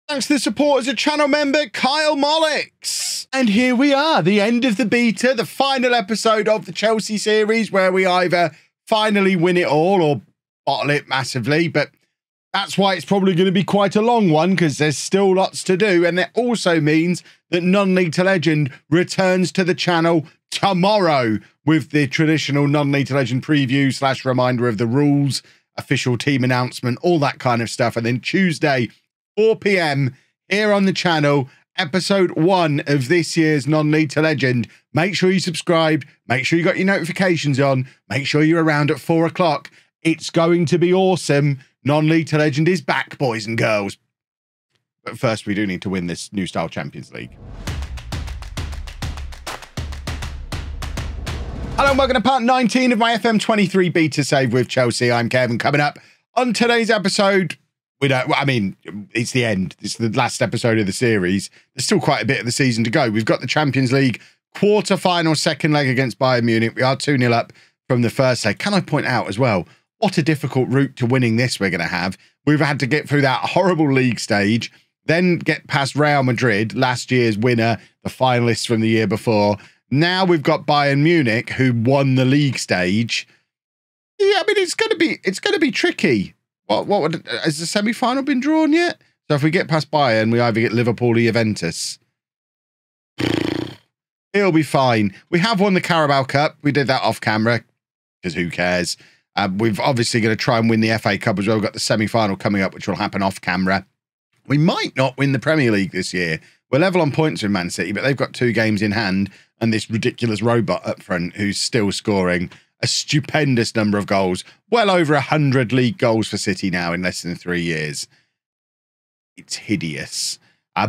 Thanks to the support as a channel member, Kyle Mollix. And here we are, the end of the beta, the final episode of the Chelsea series, where we either finally win it all or bottle it massively. But that's why it's probably going to be quite a long one, because there's still lots to do. And that also means that Non-League to Legend returns to the channel tomorrow with the traditional Non-League to Legend preview / reminder of the rules, official team announcement, all that kind of stuff. And then Tuesday, 4 p.m. here on the channel, episode 1 of this year's Non-League to Legend. Make sure you subscribe. Make sure you got your notifications on. Make sure you're around at 4 o'clock. It's going to be awesome. Non-League to Legend is back, boys and girls. But first, we do need to win this new style Champions League. Hello and welcome to part 19 of my FM23 beta save with Chelsea. I'm Kevin. Coming up on today's episode, it's the end. It's the last episode of the series. There's still quite a bit of the season to go. We've got the Champions League quarter-final second leg against Bayern Munich. We are 2-0 up from the first leg. Can I point out as well, what a difficult route to winning this we're going to have. We've had to get through that horrible league stage, then get past Real Madrid, last year's winner, the finalists from the year before. Now we've got Bayern Munich, who won the league stage. Yeah, I mean, it's going to be tricky. Has the semi-final been drawn yet? So if we get past Bayern, we either get Liverpool or Juventus. It'll be fine. We have won the Carabao Cup. We did that off camera, because who cares? We've obviously going to try and win the FA Cup as well. We've got the semi-final coming up, which will happen off camera. We might not win the Premier League this year. We're level on points with Man City, but they've got 2 games in hand, and this ridiculous robot up front who's still scoring a stupendous number of goals. Well over 100 league goals for City now in less than 3 years. It's hideous.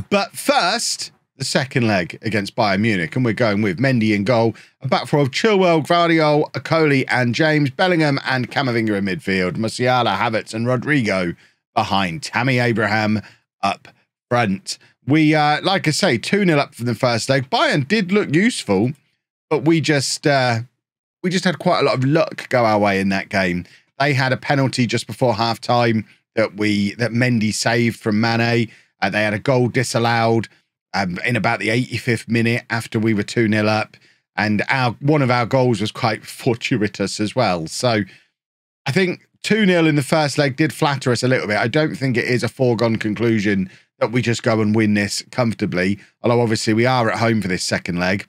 But first, the second leg against Bayern Munich, and we're going with Mendy in goal, a back four of Chilwell, Gvardiol, Okoli and James, Bellingham and Camavinga in midfield, Musiala, Havertz and Rodrigo behind, Tammy Abraham up front. We, like I say, 2-0 up from the first leg. Bayern did look useful, but we just had quite a lot of luck go our way in that game. They had a penalty just before half-time that Mendy saved from Mane. They had a goal disallowed in about the 85th minute after we were 2-0 up. And one of our goals was quite fortuitous as well. So I think 2-0 in the first leg did flatter us a little bit. I don't think it is a foregone conclusion that we just go and win this comfortably. Although obviously we are at home for this second leg.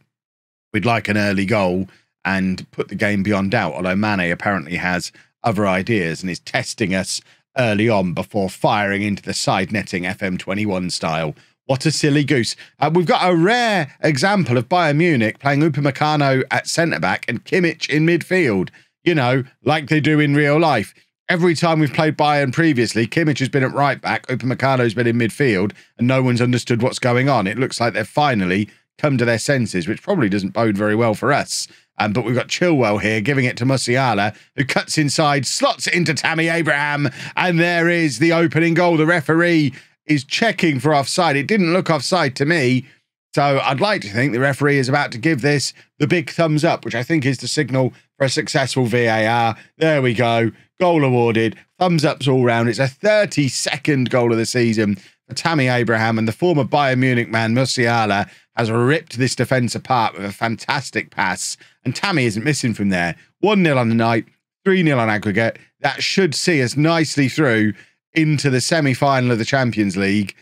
We'd like an early goal and put the game beyond doubt. Although Mane apparently has other ideas and is testing us early on before firing into the side netting FM21 style. What a silly goose. We've got a rare example of Bayern Munich playing Upamecano at centre-back and Kimmich in midfield. You know, like they do in real life. Every time we've played Bayern previously, Kimmich has been at right-back, Upamecano's been in midfield, and no one's understood what's going on. It looks like they've finally come to their senses, which probably doesn't bode very well for us. But we've got Chilwell here giving it to Musiala, who cuts inside, slots it into Tammy Abraham, and there is the opening goal. The referee is checking for offside. It didn't look offside to me, so I'd like to think the referee is about to give this the big thumbs up, which I think is the signal for a successful VAR. There we go. Goal awarded. Thumbs ups all round. It's a 32nd goal of the season for Tammy Abraham, and the former Bayern Munich man, Musiala, has ripped this defence apart with a fantastic pass, and Tammy isn't missing from there. 1-0 on the night, 3-0 on aggregate. That should see us nicely through into the semi-final of the Champions League,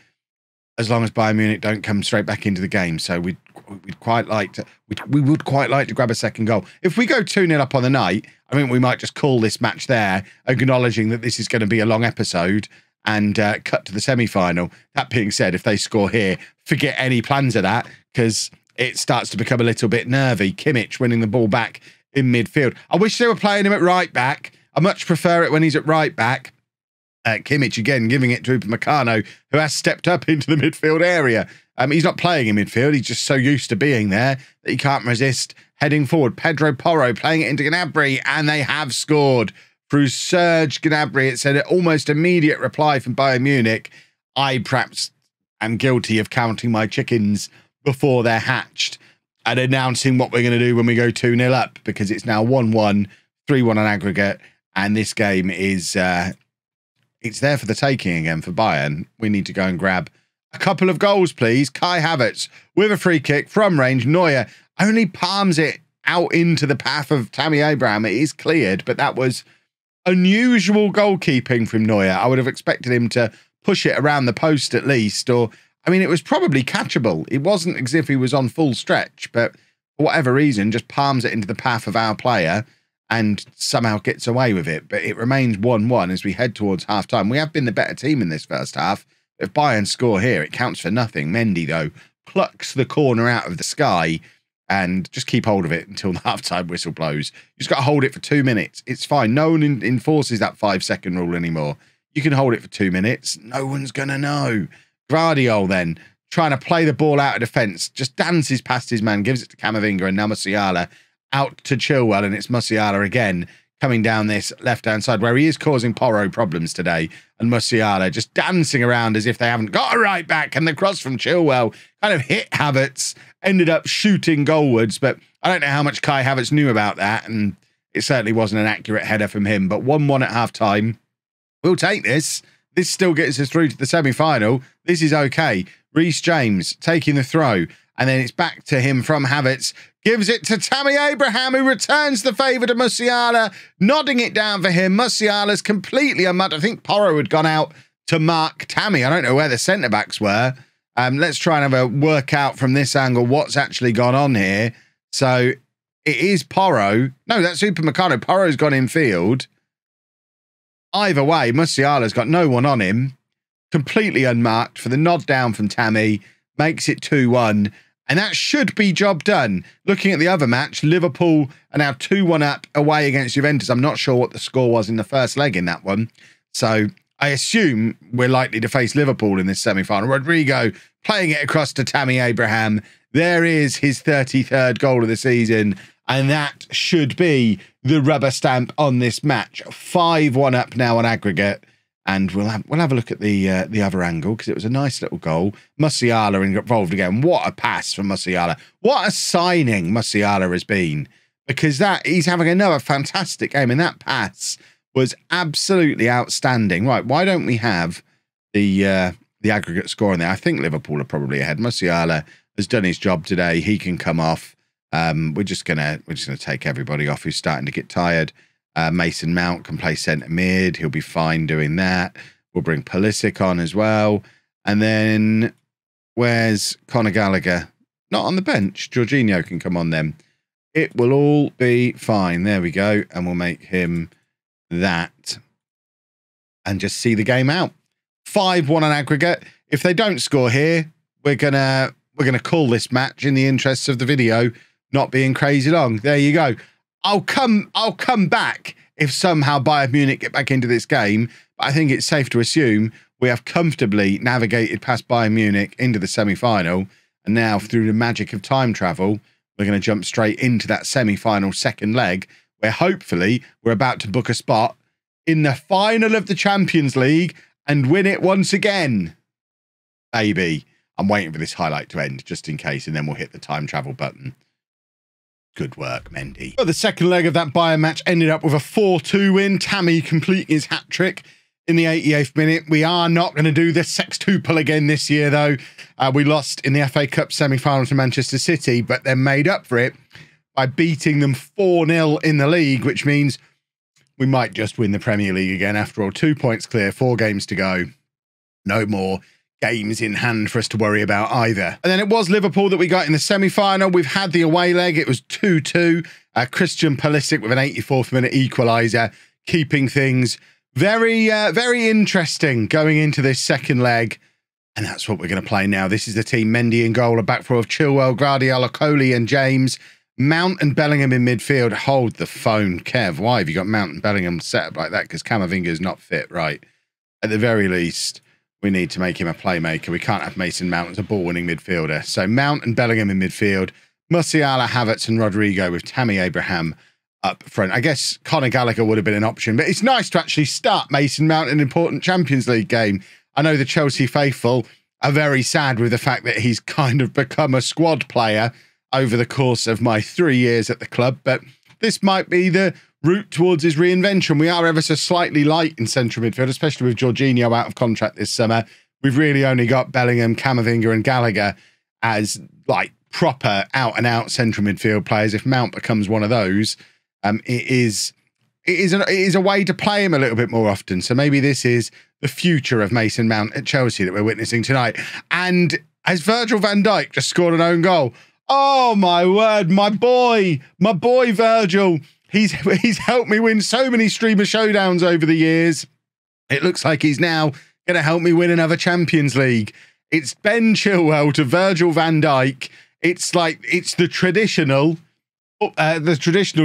as long as Bayern Munich don't come straight back into the game. So we would quite like to grab a second goal. If we go 2-0 up on the night, I mean, we might just call this match there, acknowledging that this is going to be a long episode, and cut to the semi-final. That being said, if they score here, forget any plans of that, because it starts to become a little bit nervy. Kimmich winning the ball back in midfield. I wish they were playing him at right back. I much prefer it when he's at right back. Kimmich again giving it to Upamecano, who has stepped up into the midfield area. He's not playing in midfield. He's just so used to being there that he can't resist heading forward. Pedro Porro playing it into Gnabry, and they have scored through Serge Gnabry. It's an almost immediate reply from Bayern Munich. I perhaps am guilty of counting my chickens before they're hatched and announcing what we're going to do when we go 2-0 up, because it's now 1-1, 3-1 on aggregate, and this game is it's there for the taking again for Bayern. We need to go and grab A couple of goals, please. Kai Havertz with a free kick from range. Neuer only palms it out into the path of Tammy Abraham. It is cleared, but that was unusual goalkeeping from Neuer. I would have expected him to push it around the post at least, or, I mean, it was probably catchable. It wasn't as if he was on full stretch, but for whatever reason, just palms it into the path of our player and somehow gets away with it. But it remains 1-1 as we head towards half-time. We have been the better team in this first half. If Bayern score here, it counts for nothing. Mendy, though, plucks the corner out of the sky and just keep hold of it until the half-time whistle blows. You just got to hold it for 2 minutes. It's fine. No one enforces that 5-second rule anymore. You can hold it for 2 minutes. No one's going to know. Gvardiol then, trying to play the ball out of defence, just dances past his man, gives it to Camavinga, and now Musiala out to Chilwell, and it's Musiala again coming down this left-hand side where he is causing Porro problems today, and Musiala just dancing around as if they haven't got a right back, and the cross from Chilwell kind of hit Havertz, ended up shooting goalwards, but I don't know how much Kai Havertz knew about that, and it certainly wasn't an accurate header from him, but 1-1 at half-time. We'll take this. This still gets us through to the semi-final. This is okay. Reece James taking the throw, and then it's back to him from Havertz. Gives it to Tammy Abraham, who returns the favour to Musiala, nodding it down for him. Musiala's completely unmarked. I think Porro had gone out to mark Tammy. I don't know where the centre-backs were. Let's try and have a work out from this angle what's actually gone on here. So it is Porro. No, that's Upamecano. Porro's gone in field. Either way, Musiala's got no one on him. Completely unmarked for the nod down from Tammy. Makes it 2-1. And that should be job done. Looking at the other match, Liverpool are now 2-1 up away against Juventus. I'm not sure what the score was in the first leg in that one. So I assume we're likely to face Liverpool in this semi-final. Rodrigo playing it across to Tammy Abraham. There is his 33rd goal of the season. And that should be the rubber stamp on this match. 5-1 up now on aggregate. And we'll have a look at the other angle because it was a nice little goal. Musiala involved again. What a pass from Musiala. What a signing Musiala has been. Because he's having another fantastic game. And that pass was absolutely outstanding. Right, why don't we have the aggregate score in there? I think Liverpool are probably ahead. Musiala has done his job today. He can come off. We're just gonna take everybody off who's starting to get tired. Mason Mount can play centre mid. He'll be fine doing that. We'll bring Pulisic on as well. And then where's Conor Gallagher? Not on the bench. Jorginho can come on then. It will all be fine. There we go. And we'll make him that. And just see the game out. 5-1 on aggregate. If they don't score here, we're gonna call this match in the interests of the video not being crazy long. There you go. I'll come back if somehow Bayern Munich get back into this game. But I think it's safe to assume we have comfortably navigated past Bayern Munich into the semi-final. And now through the magic of time travel, we're going to jump straight into that semi-final second leg where hopefully we're about to book a spot in the final of the Champions League and win it once again. Maybe. I'm waiting for this highlight to end just in case, and then we'll hit the time travel button. Good work, Mendy. Well, the second leg of that Bayern match ended up with a 4-2 win. Tammy completing his hat-trick in the 88th minute. We are not going to do the sextuple again this year, though. We lost in the FA Cup semi-final to Manchester City, but they made up for it by beating them 4-0 in the league, which means we might just win the Premier League again. After all, 2 points clear, 4 games to go. No more games in hand for us to worry about either. And then it was Liverpool that we got in the semi-final. We've had the away leg. It was 2-2. Christian Pulisic with an 84th minute equaliser, keeping things very interesting going into this second leg. And that's what we're going to play now. This is the team. Mendy in goal, a back four of Chilwell, Gvardiol, Coley and James. Mount and Bellingham in midfield. Hold the phone, Kev. Why have you got Mount and Bellingham set up like that? Because Camavinga's not fit, right? At the very least, we need to make him a playmaker. We can't have Mason Mount as a ball-winning midfielder. So Mount and Bellingham in midfield. Musiala, Havertz and Rodrigo with Tammy Abraham up front. I guess Conor Gallagher would have been an option, but it's nice to actually start Mason Mount in an important Champions League game. I know the Chelsea faithful are very sad with the fact that he's kind of become a squad player over the course of my 3 years at the club, but this might be the route towards his reinvention. We are ever so slightly light in central midfield, especially with Jorginho out of contract this summer. we've really only got Bellingham, Camavinga and Gallagher as like proper out-and-out central midfield players. If Mount becomes one of those, it is a way to play him a little bit more often. So maybe this is the future of Mason Mount at Chelsea that we're witnessing tonight. And as Virgil van Dijk just scored an own goal, oh my word, my boy Virgil, he's helped me win so many streamer showdowns over the years. It looks like he's now going to help me win another Champions League. It's Ben Chilwell to Virgil van Dijk. It's the traditional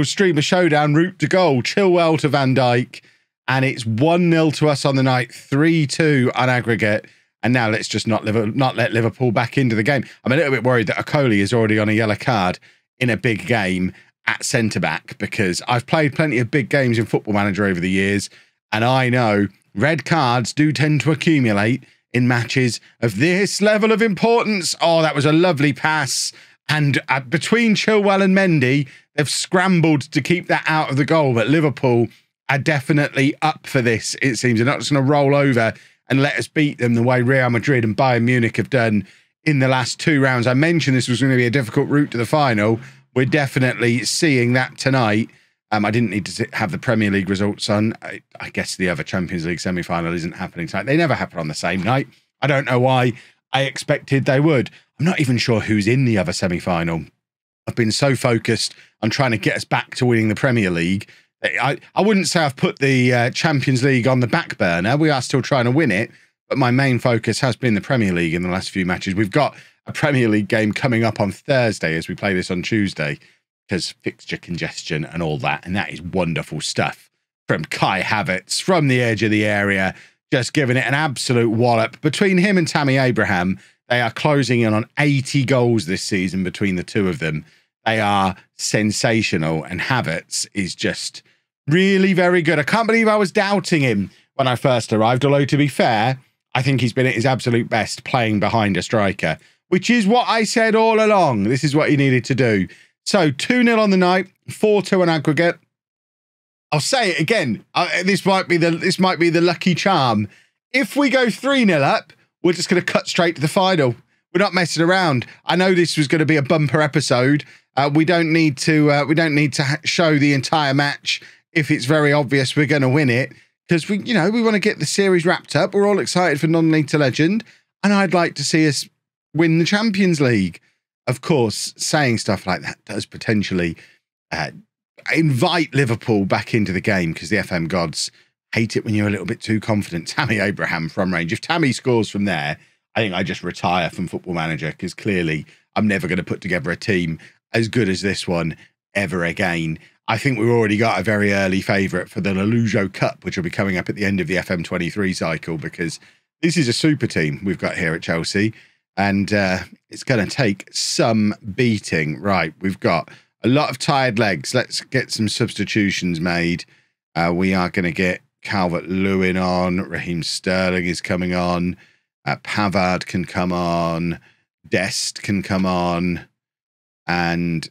streamer showdown route to goal. Chilwell to Van Dijk, and it's 1-0 to us on the night, 3-2 on aggregate. And now let's just not let Liverpool back into the game. I'm a little bit worried that Okoli is already on a yellow card in a big game at centre-back, because I've played plenty of big games in Football Manager over the years, and I know red cards do tend to accumulate in matches of this level of importance. Oh, that was a lovely pass. And between Chilwell and Mendy, they've scrambled to keep that out of the goal. But Liverpool are definitely up for this, it seems. They're not just going to roll over and let us beat them the way Real Madrid and Bayern Munich have done in the last 2 rounds. I mentioned this was going to be a difficult route to the final. We're definitely seeing that tonight. I didn't need to have the Premier League results on. I guess the other Champions League semi-final isn't happening tonight. They never happen on the same night. I don't know why I expected they would. I'm not even sure who's in the other semi-final. I've been so focused on trying to get us back to winning the Premier League. I wouldn't say I've put the Champions League on the back burner. We are still trying to win it, but my main focus has been the Premier League in the last few matches. We've got a Premier League game coming up on Thursday as we play this on Tuesday, because fixture congestion and all that, and that is wonderful stuff from Kai Havertz from the edge of the area, just giving it an absolute wallop. Between him and Tammy Abraham, they are closing in on 80 goals this season between the two of them. They are sensational, and Havertz is just really very good. I can't believe I was doubting him when I first arrived, although to be fair, I think he's been at his absolute best playing behind a striker, which is what I said all along. This is what he needed to do. So 2-0 on the night, 4-2 on aggregate. I'll say it again. This might be the lucky charm. If we go 3-0 up, we're just going to cut straight to the final. We're not messing around. I know this was going to be a bumper episode. We don't need to show the entire match if it's very obvious we're going to win it, because we want to get the series wrapped up. We're all excited for non-league to legend, and I'd like to see us win the Champions League. Of course, saying stuff like that does potentially invite Liverpool back into the game, because the FM gods hate it when you're a little bit too confident. Tammy Abraham from range. If Tammy scores from there, I think I just retire from Football Manager, because clearly I'm never going to put together a team as good as this one ever again. I think we've already got a very early favourite for the Lalujo Cup, which will be coming up at the end of the FM23 cycle, because this is a super team we've got here at Chelsea. And it's going to take some beating. Right, we've got a lot of tired legs. Let's get some substitutions made. We are going to get Calvert-Lewin on. Raheem Sterling is coming on. Pavard can come on. Dest can come on. And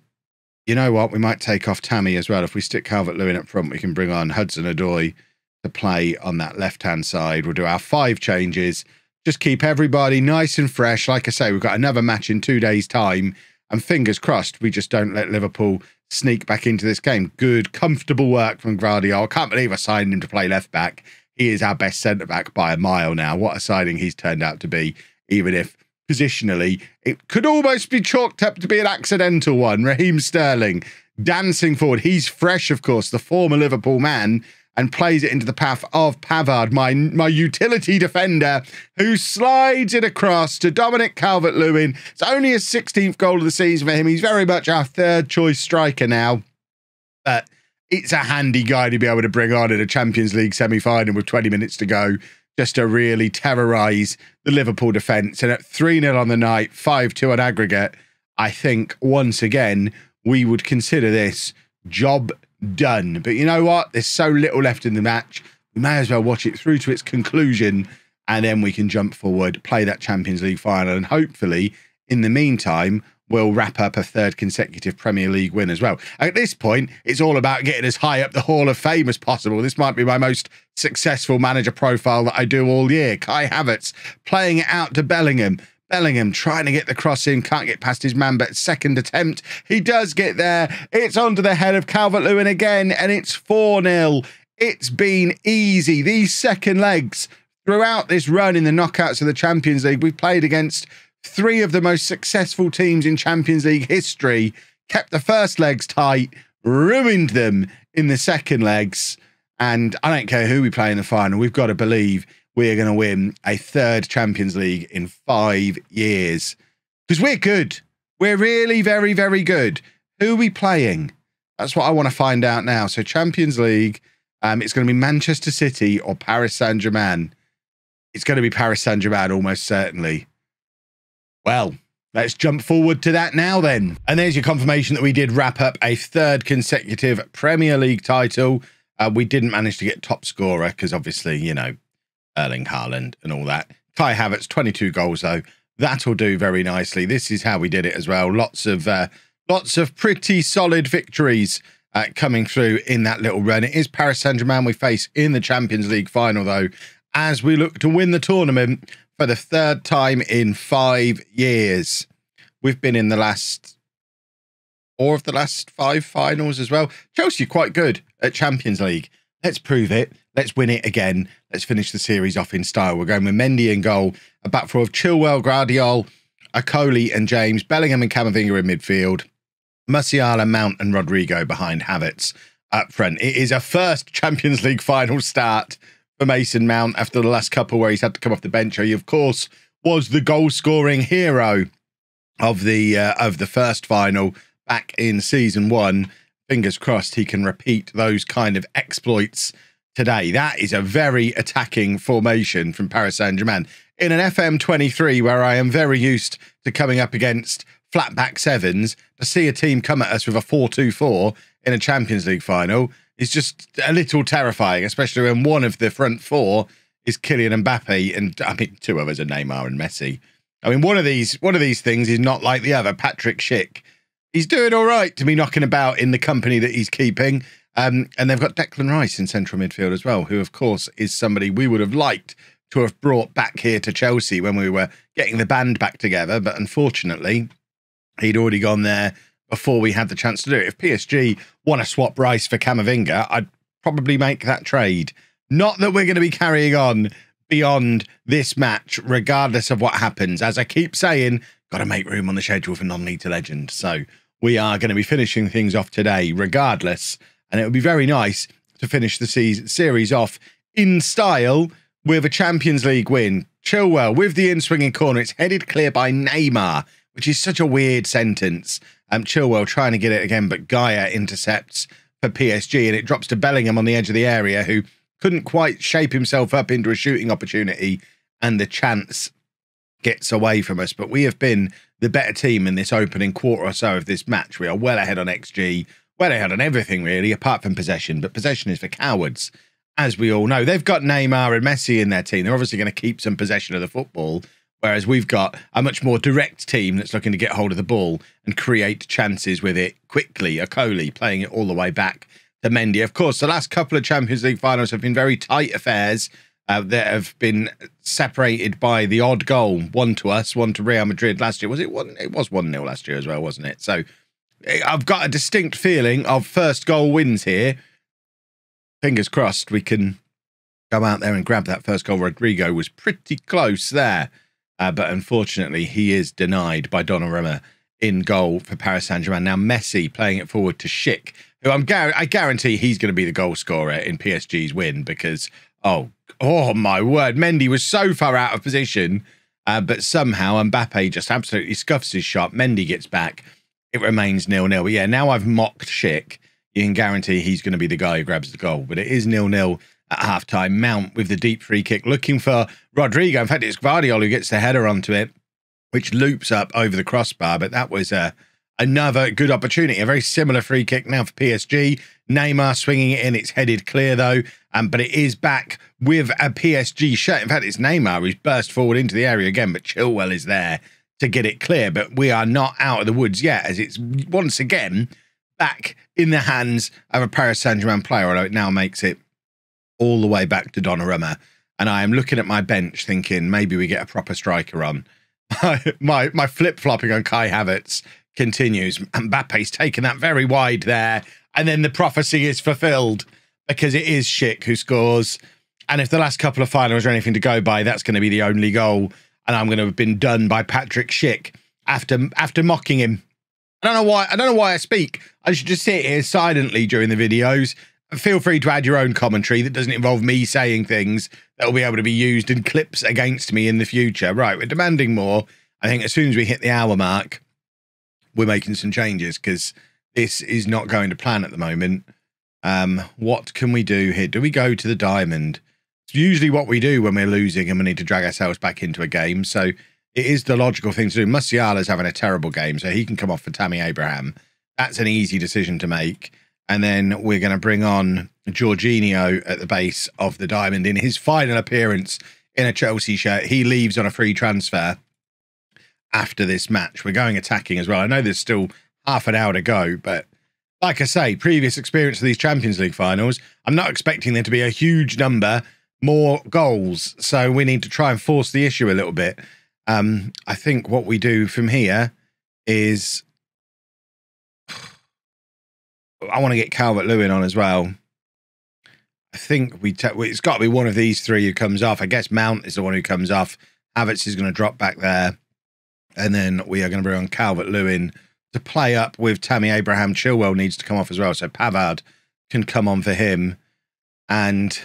you know what? We might take off Tammy as well. If we stick Calvert-Lewin up front, we can bring on Hudson-Odoi to play on that left-hand side. We'll do our 5 changes. Just keep everybody nice and fresh. Like I say, we've got another match in 2 days' time. And fingers crossed, we just don't let Liverpool sneak back into this game. Good, comfortable work from Gvardiol. Can't believe I signed him to play left-back. He is our best centre-back by a mile now. What a signing he's turned out to be, even if positionally it could almost be chalked up to be an accidental one. Raheem Sterling dancing forward. He's fresh, of course, the former Liverpool man, and plays it into the path of Pavard, my utility defender, who slides it across to Dominic Calvert-Lewin. It's only his 16th goal of the season for him. He's very much our third choice striker now. But it's a handy guy to be able to bring on in a Champions League semi-final with 20 minutes to go, just to really terrorise the Liverpool defence. And at 3-0 on the night, 5-2 on aggregate, I think, once again, we would consider this job done. But you know what? There's so little left in the match. We may as well watch it through to its conclusion, and then we can jump forward, play that Champions League final, and hopefully, in the meantime, will wrap up a third consecutive Premier League win as well. At this point, it's all about getting as high up the Hall of Fame as possible. This might be my most successful manager profile that I do all year. Kai Havertz playing it out to Bellingham. Bellingham trying to get the cross in, can't get past his man, but second attempt, he does get there. It's onto the head of Calvert-Lewin again, and it's 4-0. It's been easy. These second legs throughout this run in the knockouts of the Champions League, we've played against three of the most successful teams in Champions League history, kept the first legs tight, ruined them in the second legs, and I don't care who we play in the final, we've got to believe we're going to win a third Champions League in 5 years. Because we're good. We're really very, very good. Who are we playing? That's what I want to find out now. So Champions League, it's going to be Manchester City or Paris Saint-Germain. It's going to be Paris Saint-Germain, almost certainly. Well, let's jump forward to that now then. And there's your confirmation that we did wrap up a third consecutive Premier League title. We didn't manage to get top scorer because obviously, you know, Erling Haaland and all that. Kai Havertz, 22 goals though. That'll do very nicely. This is how we did it as well. Lots of pretty solid victories coming through in that little run. It is Paris Saint-Germain we face in the Champions League final though, as we look to win the tournament for the third time in 5 years. We've been in the last 4 of the last 5 finals as well. Chelsea quite good at Champions League. Let's prove it. Let's win it again. Let's finish the series off in style. We're going with Mendy in goal, a back four of Chilwell, Guardiola, Akoli and James, Bellingham and Camavinga in midfield, Musiala, Mount and Rodrigo behind Havertz up front. It is a first Champions League final start for Mason Mount after the last couple where he's had to come off the bench. He, of course, was the goal-scoring hero of the first final back in season 1. Fingers crossed he can repeat those kind of exploits today. That is a very attacking formation from Paris Saint-Germain. In an FM23 where I am very used to coming up against flat back sevens, to see a team come at us with a 4-2-4 in a Champions League final is just a little terrifying, especially when one of the front four is Kylian Mbappe, and I mean 2 others are Neymar and Messi. I mean one of these things is not like the other. Patrick Schick, he's doing all right to be knocking about in the company that he's keeping. And they've got Declan Rice in central midfield as well, who, of course, is somebody we would have liked to have brought back here to Chelsea when we were getting the band back together. But unfortunately, he'd already gone there before we had the chance to do it. If PSG want to swap Rice for Camavinga, I'd probably make that trade. Not that we're going to be carrying on beyond this match, regardless of what happens. As I keep saying, got to make room on the schedule for non-league to legend. So we are going to be finishing things off today, regardless. And it would be very nice to finish the series off in style with a Champions League win. Chilwell with the in-swinging corner. It's headed clear by Neymar, which is such a weird sentence. Chilwell trying to get it again, but Gaia intercepts for PSG, and it drops to Bellingham on the edge of the area, who couldn't quite shape himself up into a shooting opportunity, and the chance gets away from us. But we have been the better team in this opening quarter or so of this match. We are well ahead on XG. Well, they had on everything, really, apart from possession. But possession is for cowards, as we all know. They've got Neymar and Messi in their team. They're obviously going to keep some possession of the football, whereas we've got a much more direct team that's looking to get hold of the ball and create chances with it quickly. Akoli playing it all the way back to Mendy. Of course, the last couple of Champions League finals have been very tight affairs that have been separated by the odd goal. One to us, one to Real Madrid last year. Was it one? It was 1-0 last year as well, wasn't it? So I've got a distinct feeling of first goal wins here. Fingers crossed we can go out there and grab that first goal. Rodrigo was pretty close there, but unfortunately he is denied by Donnarumma in goal for Paris Saint-Germain. Now Messi playing it forward to Schick, who I guarantee he's going to be the goal scorer in PSG's win because, oh my word, Mendy was so far out of position, but somehow Mbappe just absolutely scuffs his shot. Mendy gets back. It remains 0-0. But yeah, now I've mocked Schick. You can guarantee he's going to be the guy who grabs the goal. But it is 0-0 at half-time. Mount with the deep free kick, looking for Rodrigo. In fact, it's Guardiola who gets the header onto it, which loops up over the crossbar. But that was another good opportunity. A very similar free kick now for PSG. Neymar swinging it in. It's headed clear, though. But it is back with a PSG shirt. In fact, it's Neymar who's burst forward into the area again. But Chilwell is there to get it clear. But we are not out of the woods yet, as it's once again back in the hands of a Paris Saint-Germain player, although it now makes it all the way back to Donnarumma. And I am looking at my bench thinking maybe we get a proper striker on. my flip-flopping on Kai Havertz continues. Mbappe's taken that very wide there. And then the prophecy is fulfilled because it is Schick who scores. And if the last couple of finals are anything to go by, that's going to be the only goal. And I'm going to have been done by Patrick Schick after mocking him. I don't know why I speak. I should just sit here silently during the videos. Feel free to add your own commentary that doesn't involve me saying things that will be able to be used in clips against me in the future. Right, we're demanding more. I think as soon as we hit the hour mark, we're making some changes because this is not going to plan at the moment. What can we do here? Do we go to the diamond? It's usually what we do when we're losing and we need to drag ourselves back into a game. So it is the logical thing to do. Musiala's having a terrible game, so he can come off for Tammy Abraham. That's an easy decision to make. And then we're going to bring on Jorginho at the base of the diamond in his final appearance in a Chelsea shirt. He leaves on a free transfer after this match. We're going attacking as well. I know there's still half an hour to go, but like I say, previous experience of these Champions League finals, I'm not expecting there to be a huge number more goals. So we need to try and force the issue a little bit. I think what we do from here is I want to get Calvert-Lewin on as well. I think it's got to be one of these three who comes off. I guess Mount is the one who comes off. Havertz is going to drop back there. And then we are going to bring on Calvert-Lewin to play up with Tammy Abraham. Chilwell needs to come off as well. So Pavard can come on for him. And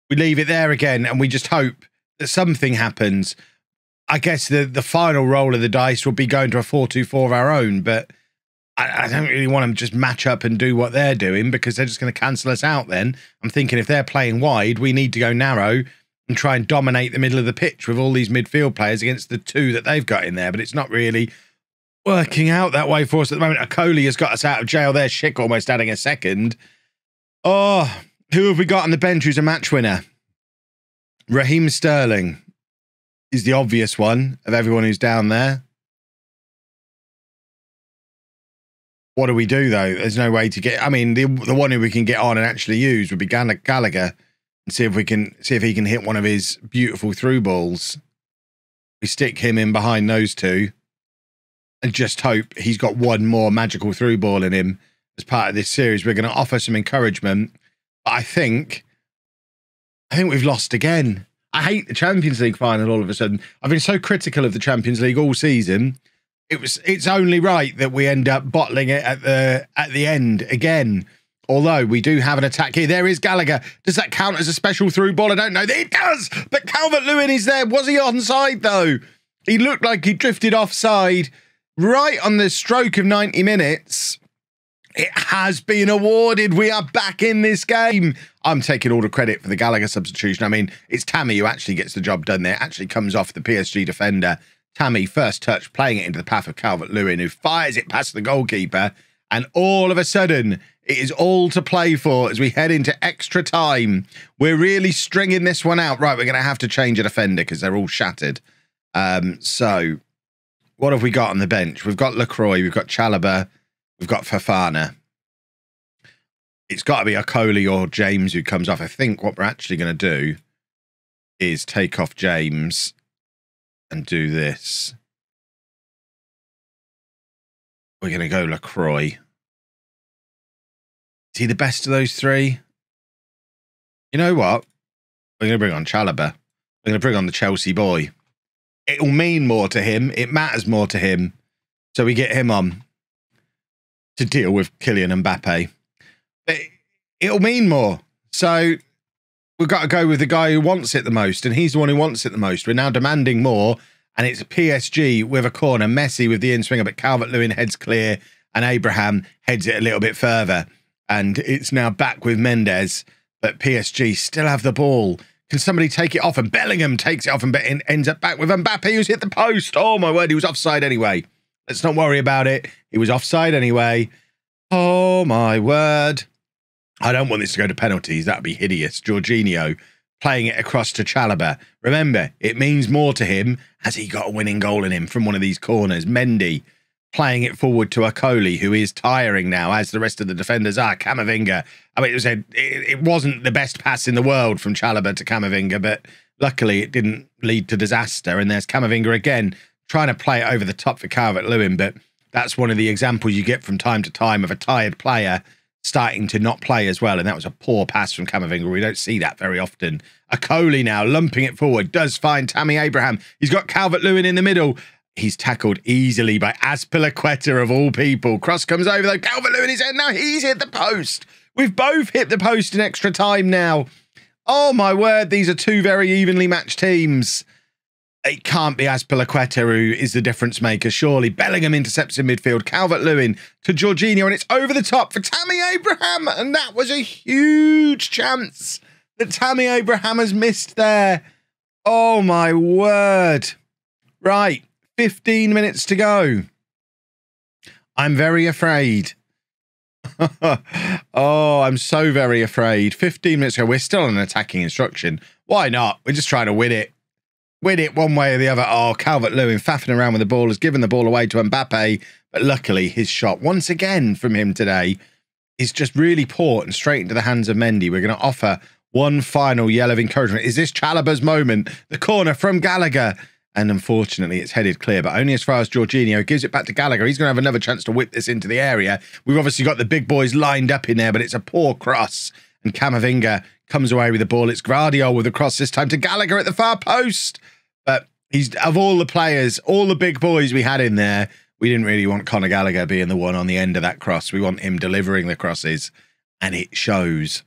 we leave it there again. And we just hope that something happens. I guess the final roll of the dice will be going to a 4-2-4 of our own. But I don't really want them to just match up and do what they're doing because they're just going to cancel us out then. I'm thinking if they're playing wide, we need to go narrow and try and dominate the middle of the pitch with all these midfield players against the two that they've got in there. But it's not really working out that way for us at the moment. Akoli has got us out of jail there. Schick almost adding a second. Oh, who have we got on the bench who's a match winner? Raheem Sterling is the obvious one of everyone who's down there. What do we do, though? There's no way to get... I mean, the one who we can get on and actually use would be Gallagher and see if he can hit one of his beautiful through balls. We stick him in behind those two and just hope he's got one more magical through ball in him as part of this series. We're going to offer some encouragement, but I think we've lost again. I hate the Champions League final all of a sudden. I've been so critical of the Champions League all season. It's only right that we end up bottling it at the end again. Although we do have an attack here. There is Gallagher. Does that count as a special through ball? I don't know. It does! But Calvert-Lewin is there. Was he onside, though? He looked like he drifted offside right on the stroke of 90 minutes. It has been awarded. We are back in this game. I'm taking all the credit for the Gallagher substitution. I mean, it's Tammy who actually gets the job done there. Actually comes off the PSG defender. Tammy, first touch, playing it into the path of Calvert-Lewin, who fires it past the goalkeeper. And all of a sudden, it is all to play for as we head into extra time. We're really stringing this one out. Right, we're going to have to change a defender because they're all shattered. So, what have we got on the bench? We've got Lacroix, we've got Chalobah, we've got Fofana. It's got to be Akoli or James who comes off. I think what we're actually going to do is take off James and do this. We're going to go Lacroix. Is he the best of those three? You know what? We're going to bring on Chalobah. We're going to bring on the Chelsea boy. It'll mean more to him. It matters more to him. So we get him on to deal with Kylian Mbappe. But it'll mean more. So we've got to go with the guy who wants it the most, and he's the one who wants it the most. We're now demanding more, and it's PSG with a corner. Messi with the in-swinger, but Calvert-Lewin heads clear, and Abraham heads it a little bit further. And it's now back with Mendes, but PSG still have the ball. Can somebody take it off? And Bellingham takes it off and ends up back with Mbappe, who's hit the post. Oh, my word, he was offside anyway. Let's not worry about it. He was offside anyway. Oh, my word. I don't want this to go to penalties. That'd be hideous. Jorginho playing it across to Chalobah. Remember, it means more to him as he got a winning goal in him from one of these corners. Mendy playing it forward to Okoli, who is tiring now, as the rest of the defenders are. Camavinga. I mean, it wasn't the best pass in the world from Chalobah to Camavinga, but luckily it didn't lead to disaster. And there's Camavinga again, trying to play it over the top for Calvert-Lewin, but that's one of the examples you get from time to time of a tired player starting to not play as well. And that was a poor pass from Camavinga. We don't see that very often. Okoli now lumping it forward, does find Tammy Abraham. He's got Calvert-Lewin in the middle. He's tackled easily by Azpilicueta of all people. Cross comes over though. Calvert-Lewin is in. Now he's hit the post. We've both hit the post in extra time now. Oh my word, these are two very evenly matched teams. It can't be Azpilicueta who is the difference maker, surely. Bellingham intercepts in midfield. Calvert-Lewin to Jorginho, and it's over the top for Tammy Abraham. And that was a huge chance that Tammy Abraham has missed there. Oh my word. Right. 15 minutes to go. I'm very afraid. Oh, I'm so very afraid. 15 minutes ago. We're still on an attacking instruction. Why not? We're just trying to win it. Win it one way or the other. Oh, Calvert-Lewin faffing around with the ball, has given the ball away to Mbappe. But luckily, his shot, once again from him today, is just really poor and straight into the hands of Mendy. We're going to offer one final yell of encouragement. Is this Chalobah's moment? The corner from Gallagher. And unfortunately, it's headed clear, but only as far as Jorginho. Gives it back to Gallagher. He's going to have another chance to whip this into the area. We've obviously got the big boys lined up in there, but it's a poor cross. And Camavinga comes away with the ball. It's Gvardiol with the cross this time to Gallagher at the far post. But he's, of all the players, all the big boys we had in there, we didn't really want Conor Gallagher being the one on the end of that cross. We want him delivering the crosses. And it shows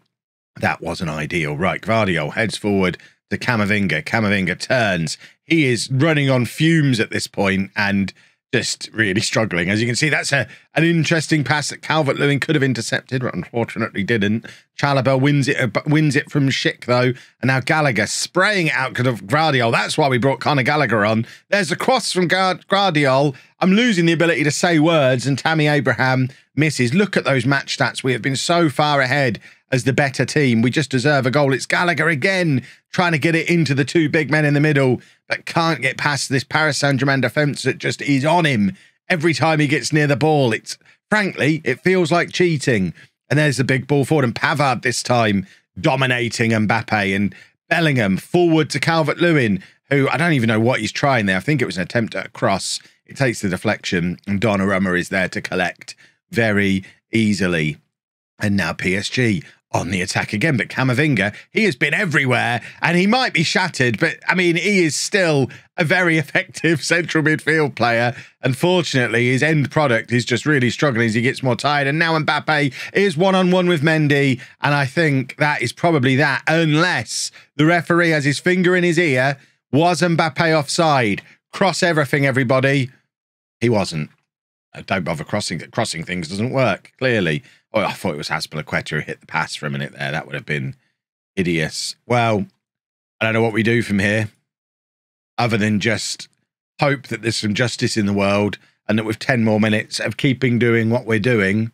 that wasn't ideal. Right, Gvardiol heads forward to Camavinga. Camavinga turns. He is running on fumes at this point and just really struggling. As you can see, that's an interesting pass that Calvert-Lewin could have intercepted, but unfortunately didn't. Chalobah wins it from Schick, though. And now Gallagher spraying it out because of Gvardiol. That's why we brought Conor Gallagher on. There's a cross from Gvardiol. I'm losing the ability to say words, and Tammy Abraham misses. Look at those match stats. We have been so far ahead as the better team. We just deserve a goal. It's Gallagher again trying to get it into the two big men in the middle, but can't get past this Paris Saint-Germain defence that just is on him every time he gets near the ball. Frankly, it feels like cheating. And there's the big ball forward, and Pavard this time dominating Mbappe, and Bellingham forward to Calvert-Lewin, who I don't even know what he's trying there. I think it was an attempt at a cross. It takes the deflection, and Donnarumma is there to collect very easily. And now PSG on the attack again, but Camavinga, he has been everywhere, and he might be shattered, but I mean, he is still a very effective central midfield player. Unfortunately, his end product is just really struggling as he gets more tired, and now Mbappe is one-on-one with Mendy, and I think that is probably that, unless the referee has his finger in his ear. Was Mbappe offside? Cross everything, everybody. He wasn't. Don't bother crossing. Crossing things doesn't work, clearly. Oh, I thought it was Azpilicueta who hit the pass for a minute there. That would have been hideous. Well, I don't know what we do from here other than just hope that there's some justice in the world and that with 10 more minutes of keeping doing what we're doing,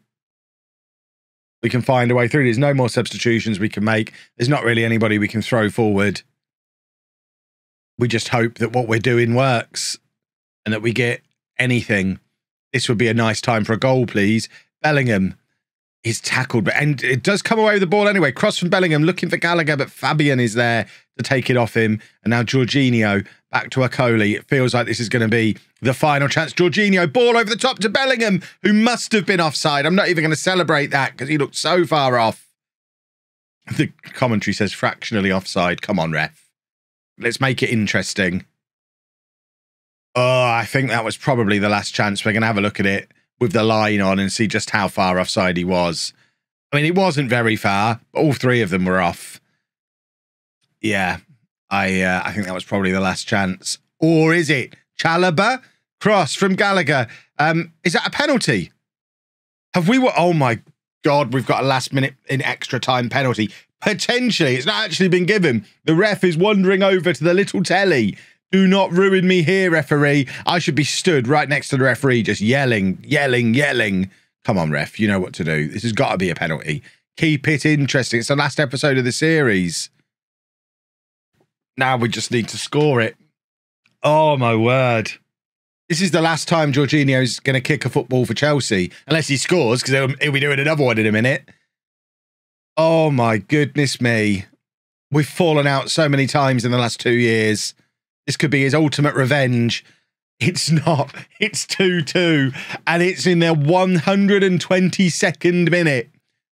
we can find a way through. There's no more substitutions we can make. There's not really anybody we can throw forward. We just hope that what we're doing works and that we get anything. This would be a nice time for a goal, please. Bellingham is tackled, and it does come away with the ball anyway. Cross from Bellingham, looking for Gallagher, but Fabian is there to take it off him. And now Jorginho back to Okoli. It feels like this is going to be the final chance. Jorginho, ball over the top to Bellingham, who must have been offside. I'm not even going to celebrate that because he looked so far off. The commentary says fractionally offside. Come on, ref. Let's make it interesting. Oh, I think that was probably the last chance. We're going to have a look at it with the line on and see just how far offside he was. I mean, it wasn't very far, but all three of them were off. Yeah, I think that was probably the last chance. Or is it? Chalobah? Cross from Gallagher. Is that a penalty? Have we... Oh, my God, we've got a last minute in extra time penalty. Potentially. It's not actually been given. The ref is wandering over to the little telly. Do not ruin me here, referee. I should be stood right next to the referee just yelling, yelling, yelling. Come on, ref. You know what to do. This has got to be a penalty. Keep it interesting. It's the last episode of the series. Now we just need to score it. Oh, my word. This is the last time Jorginho's going to kick a football for Chelsea, unless he scores, because he'll be doing another one in a minute. Oh, my goodness me. We've fallen out so many times in the last 2 years. This could be his ultimate revenge. It's not. It's 2-2, and it's in the 122nd minute.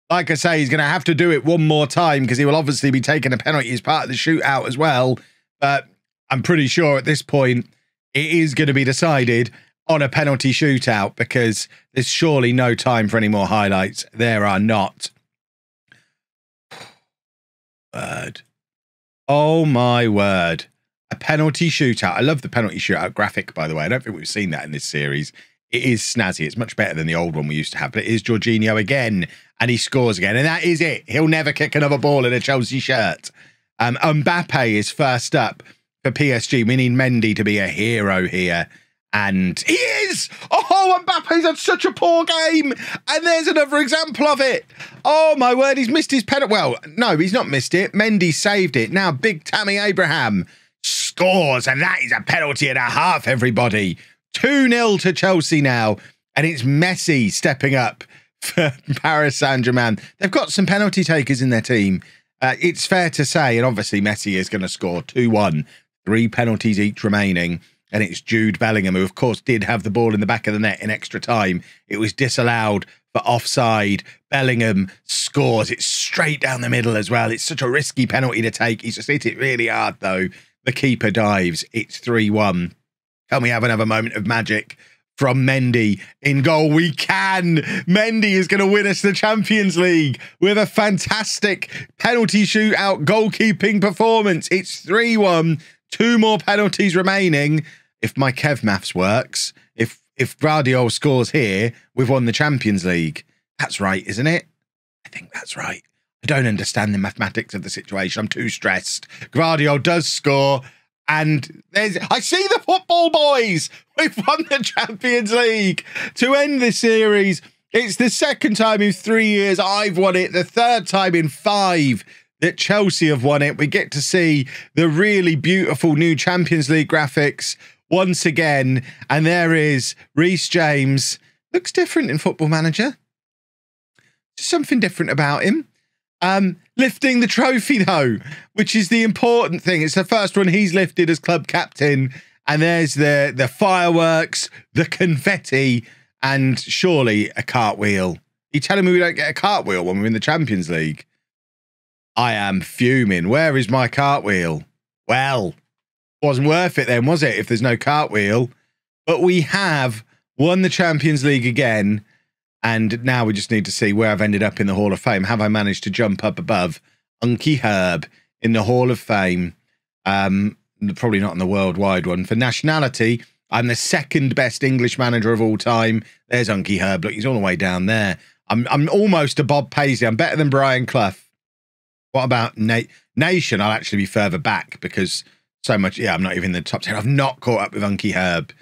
Like I say, he's going to have to do it one more time because he will obviously be taking a penalty as part of the shootout as well. But I'm pretty sure at this point, it is going to be decided on a penalty shootout because there's surely no time for any more highlights. There are not. Word. Oh, my word. A penalty shootout. I love the penalty shootout graphic, by the way. I don't think we've seen that in this series. It is snazzy. It's much better than the old one we used to have. But it is Jorginho again, and he scores again. And that is it. He'll never kick another ball in a Chelsea shirt. Mbappe is first up for PSG. We need Mendy to be a hero here. And he is! Oh, Mbappe's had such a poor game. And there's another example of it. Oh, my word. He's missed his penalty. Well, no, he's not missed it. Mendy saved it. Now, big Tammy Abraham scores. And that is a penalty and a half, everybody. 2-0 to Chelsea now. And it's Messi stepping up for Paris Saint-Germain. They've got some penalty takers in their team. It's fair to say, and obviously Messi is going to score 2-1. 3 penalties each remaining. And it's Jude Bellingham, who, of course, did have the ball in the back of the net in extra time. It was disallowed for offside. Bellingham scores. It's straight down the middle as well. It's such a risky penalty to take. He's just hit it really hard, though. The keeper dives. It's 3-1. Can we have another moment of magic from Mendy in goal? We can. Mendy is going to win us the Champions League with a fantastic penalty shootout goalkeeping performance. It's 3-1. 2 more penalties remaining. If my Kev maths works, if Gvardiol scores here, we've won the Champions League. That's right, isn't it? I think that's right. I don't understand the mathematics of the situation. I'm too stressed. Gvardiol does score. And I see the football, boys. We've won the Champions League to end this series. It's the second time in 3 years I've won it. The third time in 5 that Chelsea have won it. We get to see the really beautiful new Champions League graphics once again. And there is Reece James. Looks different in Football Manager. Something different about him. Lifting the trophy, though, which is the important thing. It's the first one he's lifted as club captain. And there's the fireworks, the confetti, and surely a cartwheel. You telling me we don't get a cartwheel when we're in the Champions League? I am fuming. Where is my cartwheel? Well, wasn't worth it then, was it, if there's no cartwheel? But we have won the Champions League again. And now we just need to see where I've ended up in the Hall of Fame. Have I managed to jump up above Unky Herb in the Hall of Fame? Probably not in the worldwide one. For nationality, I'm the 2nd best English manager of all time. There's Unky Herb. Look, he's all the way down there. I'm almost a Bob Paisley. I'm better than Brian Clough. What about Nation? I'll actually be further back because so much. Yeah, I'm not even in the top 10. I've not caught up with Unky Herb.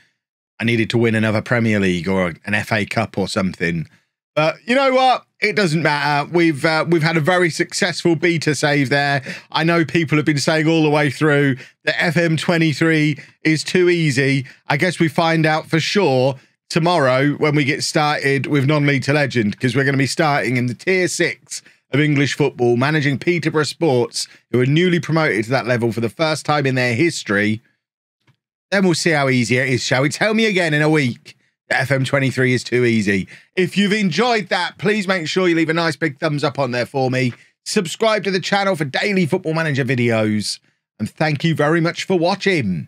I needed to win another Premier League or an FA Cup or something. But you know what? It doesn't matter. We've had a very successful beta save there. I know people have been saying all the way through that FM23 is too easy. I guess we find out for sure tomorrow when we get started with Non-League to Legend, because we're going to be starting in the Tier 6 of English football, managing Peterborough Sports, who are newly promoted to that level for the first time in their history. Then we'll see how easy it is, shall we? Tell me again in a week that FM23 is too easy. If you've enjoyed that, please make sure you leave a nice big thumbs up on there for me. Subscribe to the channel for daily Football Manager videos. And thank you very much for watching.